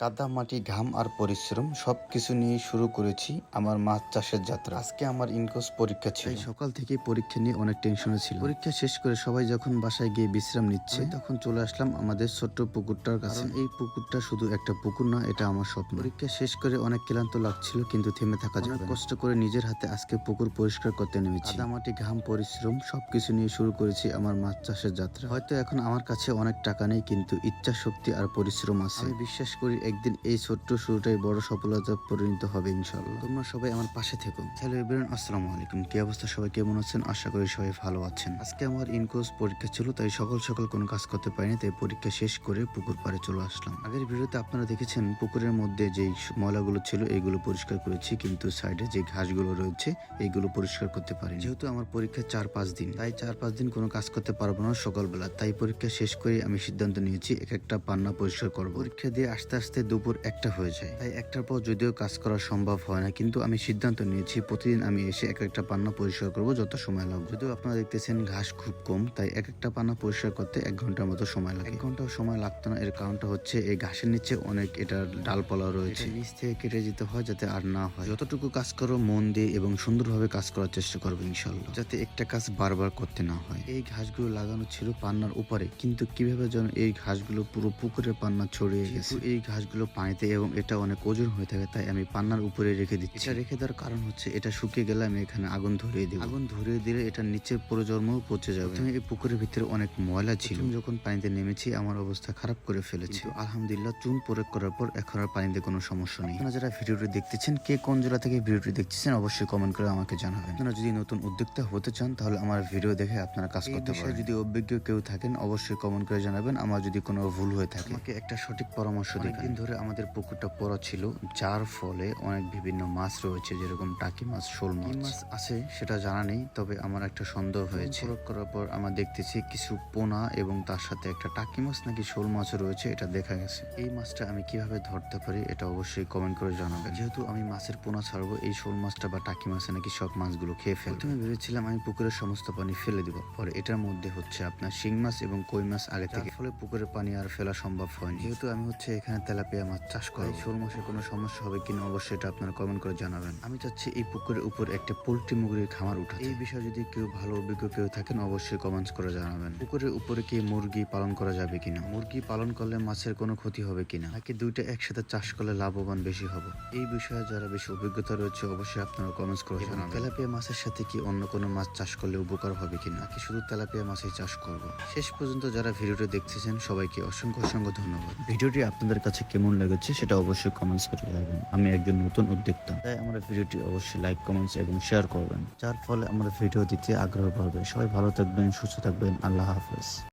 কাদা মাটি ঘাম আর পরিশ্রম সবকিছু নিয়ে শুরু করেছি আমার মাছ চাষের যাত্রা। আজকে আমার ইনকোর্স পরীক্ষা ছিল। সকাল থেকে পরীক্ষা নিয়ে অনেক টেনশনে ছিল। পরীক্ষা শেষ করে সবাই যখন বাসায় গিয়ে বিশ্রাম নিচ্ছে তখন চলে আসলাম আমাদের ছোট্ট পুকুরটার কাছে। এই পুকুরটা শুধু একটা পুকুর না, এটা আমার স্বপ্ন। পরীক্ষা শেষ করে অনেক ক্লান্ত লাগছিল, কিন্তু থেমে থাকা যাবে না। কষ্ট করে নিজের হাতে আজকে পুকুর পরিষ্কার করতে নেমেছি। কাদা মাটি ঘাম পরিশ্রম সবকিছু নিয়ে শুরু করেছি আমার মাছ চাষের যাত্রা। হয়তো এখন আমার কাছে অনেক টাকা নেই, কিন্তু ইচ্ছা শক্তি আর পরিশ্রম আছে। আমি বিশ্বাস করি একদিন এই ছোট্ট শুরুটাই বড় সফলতা পরিণত হবে ইনশাআল্লাহ। তোমরা সবাই আমার পাশে থেকো। হ্যালো এভরিওয়ান, আসসালামু আলাইকুম। কি অবস্থা, সবাই কেমন আছেন? আশা করি সবাই ভালো আছেন। আজকে আমার ইনকোর্স পরীক্ষা ছিল, তাই সকাল সকাল কোনো কাজ করতে পারিনি, তাই পরীক্ষা শেষ করে পুকুর পাড়ে চলে আসলাম। আগের ভিডিওতে আপনারা দেখেছেন পুকুরের মধ্যে যেই ময়লাগুলো ছিল এইগুলো পরিষ্কার করেছি, কিন্তু সাইডে যে ঘাসগুলো রয়েছে এইগুলো পরিষ্কার করতে পারিনি। যেহেতু আমার পরীক্ষা 4-5 দিন, তাই 4-5 দিন কোনো কাজ করতে পারবো না সকালবেলা। তাই পরীক্ষা শেষ করে আমি সিদ্ধান্ত নিয়েছি এক একটা পান্না পরিষ্কার করবো। পরীক্ষা দিয়ে আস্তে আস্তে দুপুর 1টা হয়ে যায়, তাই 1টার পর যদিও কাজ করা সম্ভব হয় না, কিন্তু আমি সিদ্ধান্ত নিয়েছি প্রতিদিন আমি এসে এক একটা পান্না পরিষ্কার করবো যত সময় লাগবে। যদিও আপনারা দেখতেছেন ঘাস খুব কম, তাই এক একটা পান্না পরিষ্কার করতে 1 ঘন্টার মতো সময় লাগে। 1 ঘন্টাও সময় লাগতো না, এর কারণটা হচ্ছে এই ঘাসের নিচে অনেক এটা ডালপালা রয়েছে, নিচ থেকে কেটে যেতে হয় যাতে আর না হয়। যতটুকু কাজ করো মন দিয়ে এবং সুন্দরভাবে কাজ করার চেষ্টা করবে ইনশাল্লাহ, যাতে একটা কাজ বারবার করতে না হয়। এই ঘাসগুলো লাগানো ছিল পান্নার উপরে, কিন্তু কিভাবে যেন এই ঘাসগুলো পুরো পুকুরের পান্না ছড়িয়ে গেছে। এই ঘাসগুলো পানিতে এবং এটা অনেক ওজন হয়ে থাকে, তাই আমি পান্নার উপরে রেখে দিচ্ছি। এটা রেখে দেওয়ার কারণ হচ্ছে এটা শুকিয়ে গেলে আমি এখানে আগুন ধরিয়ে দেবো। আগুন ধরিয়ে দিলে এটা নিচের প্রজন্ম পচে যাবে। এই পুকুরের ভিতরে অনেক ময়লা ছিল, যখন পানিতে নেমেছি আমার অবস্থা খারাপ করে ফেলেছি। আলহামদুলিল্লাহ চুন প্রয়োগ করার পর এখন আর পানিতে কোনো সমস্যা নেই। আপনারা যারা ভিডিওটি দেখতেছেন, কে কোন জেলা থেকে ভিডিওটি দেখতেছেন অবশ্যই কমেন্ট করে আমাকে জানাবেন। আপনারা যদি নতুন উদ্যোক্তা হতে চান তাহলে আমার ভিডিও দেখে আপনারা কাজ করতে পারেন। যদি অভিজ্ঞ কেউ থাকেন অবশ্যই কমেন্ট করে জানাবেন। আমার যদি কোনো ভুল হয়ে থাকে আমাকে একটা সঠিক পরামর্শ দিন। দিন ধরে আমাদের পুকুরটা পড়া ছিল, যার ফলে অনেক বিভিন্ন মাছ রয়েছে, যেরকম টাকি মাছ, শোল মাছ। মাছ আছে সেটা জানা নেই, তবে আমার একটা সন্দেহ হয়েছে। প্রয়োগ করার পর আমরা দেখতেছি কিছু পোনা এবং তার সাথে একটা টাকি মাছ নাকি শোল মাছও রয়েছে, এটা দেখা গেছে। এই মাছটা আমি কিভাবে ধরতে পারি এটা অবশ্যই কমেন্ট করে জানাবেন। যেহেতু আমি মাছের পোনা ছাড়বো, এই শোল মাছটা বা টাকি মাছে নাকি সব মাছগুলো খেয়ে ফেলবে। প্রথমে ভেবেছিলাম আমি পুকুরের সমস্ত পানি ফেলে দিব, পরে এটার মধ্যে হচ্ছে আপনার শিং মাছ এবং কই মাছ আগে থেকে, ফলে পুকুরের পানি আর ফেলা সম্ভব হয়নি। যেহেতু আমি হচ্ছে এখানে তেলাপিয়া মাছ চাষ করি, শোল মাছের কোনো সমস্যা হবে কিনা অবশ্যই এটা আপনারা কমেন্ট করে জানাবেন। আমি চাচ্ছি এই পুকুরের উপর একটা পোল্ট্রি মুরগির খামার উঠাতে। এই বিষয়ে যদি কেউ ভালো অভিজ্ঞ কেউ থাকেন অবশ্যই কমেন্টস করে জানাবেন। পুকুরের উপরে কি মুরগি পালন করা যাবে কিনা, মুরগি পালন করলে মাছের কোনো ক্ষতি হবে কিনা, নাকি দুইটা একসাথে চাষ করলে লাভবান বেশি হবে, এই বিষয়ে যারা বেশি অভিজ্ঞতা রয়েছে অবশ্যই আপনারা কমেন্টস করে জানাবেন। তেলাপিয়া মাছের সাথে কি অন্য কোনো মাছ চাষ করলে উপকার হবে কিনা, নাকি শুধু তেলাপিয়া মাছই চাষ করব। শেষ পর্যন্ত যারা ভিডিওটি দেখতেছেন সবাইকে অসংখ্য অসংখ্য ধন্যবাদ। ভিডিওটি আপনাদের কাছে কেমন লেগেছে সেটা অবশ্যই কমেন্টস করে জানাবেন। আমি একজন নতুন উদ্যোক্তা, তাই আমরা ভিডিওটি অবশ্যই লাইক, কমেন্টস এবং শেয়ার করবেন, যার ফলে আমরা ভিডিও দিতে আগ্রহ বাড়বে। সবাই ভালো থাকবেন, সুস্থ থাকবেন। আল্লাহ হাফেজ।